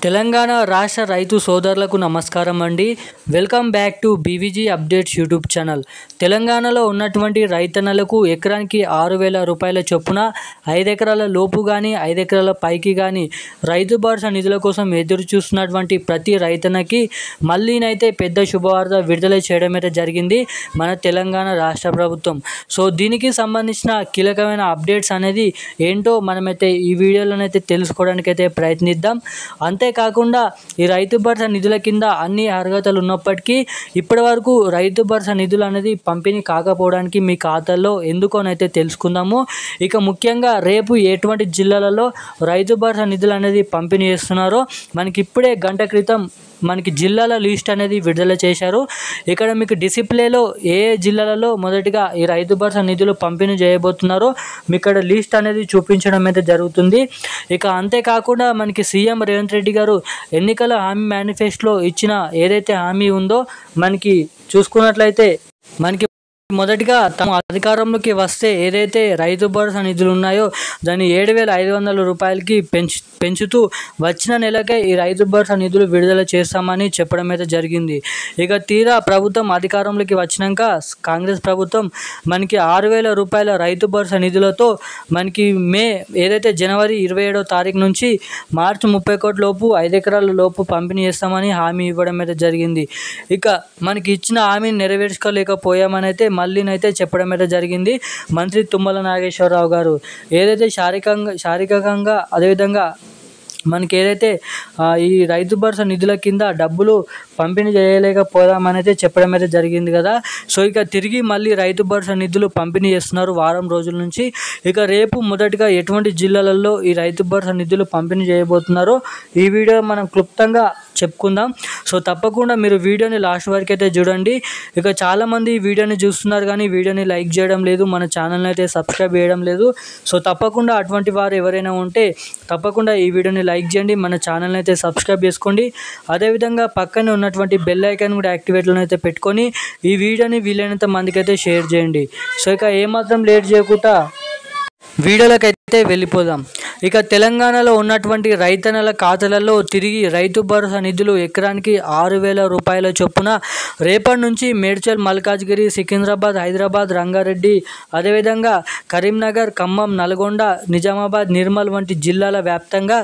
తెలంగాణ రాష్ట్ర రైతు సోదరులకు నమస్కారం అండి. Welcome back to BVG updates YouTube channel. తెలంగాణలో ఉన్నటువంటి రైతన్నలకు ఎకరానికి 6,000 రూపాయల చొప్పున 5 ఎకరాల లోపు కానీ 5 ఎకరాల పైకి కానీ రైతు భరోసా నిధుల కోసం ఎదురు చూస్తున్నటువంటి ప్రతి రైతన్నకి మళ్ళీనైతే పెద్ద శుభవార్త విడుదల చేయడం అయితే జరిగింది మన తెలంగాణ రాష్ట్ర ప్రభుత్వం. సో దీనికి సంబంధించిన కీలకమైన అప్డేట్స్ అనేది ఏంటో మనమైతే ఈ వీడియోలోనైతే తెలుసుకోవడానికి అయితే ప్రయత్నిద్దాం. అంతేకాకుండా ఈ రైతు భరోసా నిధుల కింద అన్ని అర్హతలు ఉన్నప్పటికీ ఇప్పటి వరకు రైతు భరోసా నిధులు అనేది పంపిణీ కాకపోవడానికి మీ ఖాతాల్లో ఎందుకోనైతే తెలుసుకుందాము. ఇక ముఖ్యంగా రేపు ఎటువంటి జిల్లాలలో రైతు భరోసా నిధులు అనేది పంపిణీ చేస్తున్నారో మనకి ఇప్పుడే గంట క్రితం మనకి జిల్లాల లిస్ట్ అనేది విడుదల చేశారు. ఇక్కడ మీకు డిస్ప్లేలో ఏ జిల్లాలలో మొదటిగా ఈ రైతు భరోసా నిధులు పంపిణీ చేయబోతున్నారో మీకు ఇక్కడ లిస్ట్ అనేది చూపించడం అయితే జరుగుతుంది. ఇక అంతేకాకుండా మనకి సీఎం రేవంత్ రెడ్డి గారు ఎన్నికల హామీ మేనిఫెస్టోలో ఇచ్చిన ఏదైతే హామీ ఉందో మనకి చూసుకున్నట్లయితే మనకి మొదటిగా తమ అధికారంలోకి వస్తే ఏదైతే రైతు భరోసా నిధులు ఉన్నాయో దాన్ని 7,500 రూపాయలకి పెంచుతూ వచ్చిన నెలకే ఈ రైతు భరోసా నిధులు విడుదల చేస్తామని చెప్పడం అయితే జరిగింది. ఇక తీరా ప్రభుత్వం అధికారంలోకి వచ్చినాక కాంగ్రెస్ ప్రభుత్వం మనకి 6,000 రూపాయల రైతు భరోసా నిధులతో మనకి ఏదైతే జనవరి 27వ తారీఖు నుంచి మార్చి 31 లోపు 5 ఎకరాల లోపు పంపిణీ చేస్తామని హామీ ఇవ్వడం అయితే జరిగింది. ఇక మనకి ఇచ్చిన హామీని నెరవేర్చుకోలేకపోయామని అయితే మళ్ళీనైతే చెప్పడం అయితే జరిగింది మంత్రి తుమ్మల నాగేశ్వరరావు గారు. ఏదైతే శారీరకంగా అదేవిధంగా మనకి ఏదైతే ఈ రైతు భరోసా నిధుల కింద డబ్బులు పంపిణీ చేయలేకపోదామని అయితే చెప్పడం అయితే జరిగింది కదా. సో ఇక తిరిగి మళ్ళీ రైతు భరోసా నిధులు పంపిణీ చేస్తున్నారు వారం రోజుల నుంచి. ఇక రేపు మొదటిగా ఎటువంటి జిల్లాలలో ఈ రైతు భరోసా నిధులు పంపిణీ చేయబోతున్నారో ఈ వీడియో మనం క్లుప్తంగా చెప్పుకుందాం. సో తప్పకుండా మీరు వీడియోని లాస్ట్ వరకు అయితే చూడండి. ఇక చాలామంది ఈ వీడియోని చూస్తున్నారు కానీ వీడియోని లైక్ చేయడం లేదు, మన ఛానల్ని అయితే సబ్స్క్రైబ్ చేయడం లేదు. సో తప్పకుండా అటువంటి వారు ఎవరైనా ఉంటే తప్పకుండా ఈ వీడియోని లైక్ చేయండి, మన ఛానల్ని అయితే సబ్స్క్రైబ్ చేసుకోండి. అదేవిధంగా పక్కనే ఉన్నటువంటి బెల్ ఐకాన్ కూడా యాక్టివేట్లో అయితే పెట్టుకొని ఈ వీడియోని వీలైనంత మందికి అయితే షేర్ చేయండి. సో ఇక ఏమాత్రం లేట్ చేయకుండా వీడియోలకైతే వెళ్ళిపోదాం. ఇక తెలంగాణలో ఉన్నటువంటి రైతన్నల ఖాతాలలో తిరిగి రైతు భరోసా నిధులు ఎకరానికి 6,000 రూపాయల చొప్పున రేపటి నుంచి మేడ్చల్, మల్కాజ్గిరి, సికింద్రాబాద్, హైదరాబాద్, రంగారెడ్డి, అదేవిధంగా కరీంనగర్, ఖమ్మం, నల్గొండ, నిజామాబాద్, నిర్మల్ వంటి జిల్లాల వ్యాప్తంగా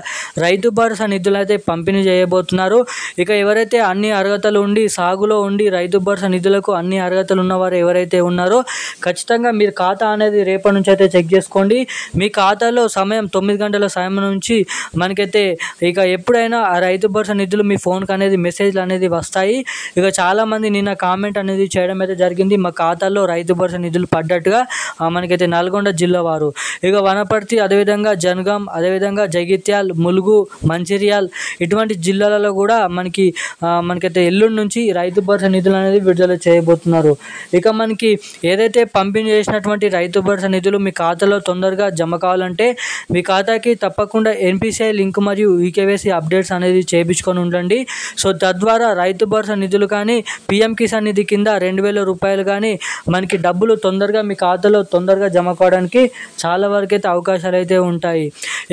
రైతు భరోసా నిధులు అయితే పంపిణీ చేయబోతున్నారు. ఇక ఎవరైతే అన్ని అర్హతలు ఉండి సాగులో ఉండి రైతు భరోసా నిధులకు అన్ని అర్హతలు ఉన్నవారు ఎవరైతే ఉన్నారో ఖచ్చితంగా మీరు ఖాతా అనేది రేపటి నుంచి అయితే చెక్ చేసుకోండి. మీ ఖాతాలో సమయం 9 గంటల సమయం నుంచి మనకైతే ఇక ఎప్పుడైనా ఆ రైతు భరోసా నిధులు మీ ఫోన్కి అనేది మెసేజ్లు అనేది వస్తాయి. ఇక చాలామంది నిన్న కామెంట్ అనేది చేయడం అయితే జరిగింది మా ఖాతాలో రైతు భరోసా నిధులు పడ్డట్టుగా మనకైతే నల్గొండ జిల్లా వారు. ఇక వనపర్తి, అదేవిధంగా జనగాం, అదేవిధంగా జగిత్యాల్, ములుగు, మంచిర్యాల్ ఇటువంటి జిల్లాలలో కూడా మనకైతే ఎల్లుండి నుంచి రైతు భరోసా నిధులు అనేది విడుదల చేయబోతున్నారు. ఇక మనకి ఏదైతే పంపిణీ చేసినటువంటి రైతు భరోసా నిధులు మీ ఖాతాలో తొందరగా జమ కావాలంటే మీ ఖాతాకి తప్పకుండా ఎన్పిసిఐ లింక్ మరియు ఈకేవైసీ అప్డేట్స్ అనేది చేయించుకొని ఉండండి. సో తద్వారా రైతు భరోసా నిధులు కానీ పిఎం కిసాన్ నిధి కింద 2,000 రూపాయలు కానీ మనకి డబ్బులు తొందరగా మీ ఖాతాలో తొందరగా జమ కావడానికి చాలా వరకు అయితే అవకాశాలు అయితే ఉంటాయి.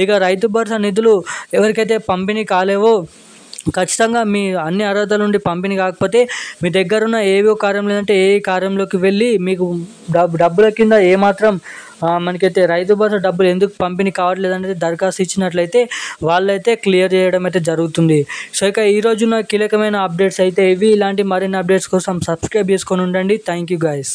ఇక రైతు భరోసా నిధులు ఎవరికైతే పంపిణీ కాలేవో ఖచ్చితంగా మీ అన్ని అర్హతల నుండి పంపిణీ కాకపోతే మీ దగ్గర ఉన్న ఏవో కార్యం లేదంటే ఏ కార్యంలోకి వెళ్ళి మీకు డబ్బుల కింద ఏమాత్రం మనకైతే రైతు భరోసా డబ్బులు ఎందుకు పంపిణీ కావట్లేదంటే దరఖాస్తు ఇచ్చినట్లయితే వాళ్ళైతే క్లియర్ చేయడం అయితే జరుగుతుంది. సో ఇక ఈరోజున కీలకమైన అప్డేట్స్ అయితే ఇవి. ఇలాంటి మరిన్ని అప్డేట్స్ కోసం సబ్స్క్రైబ్ చేసుకొని ఉండండి. Thank you guys.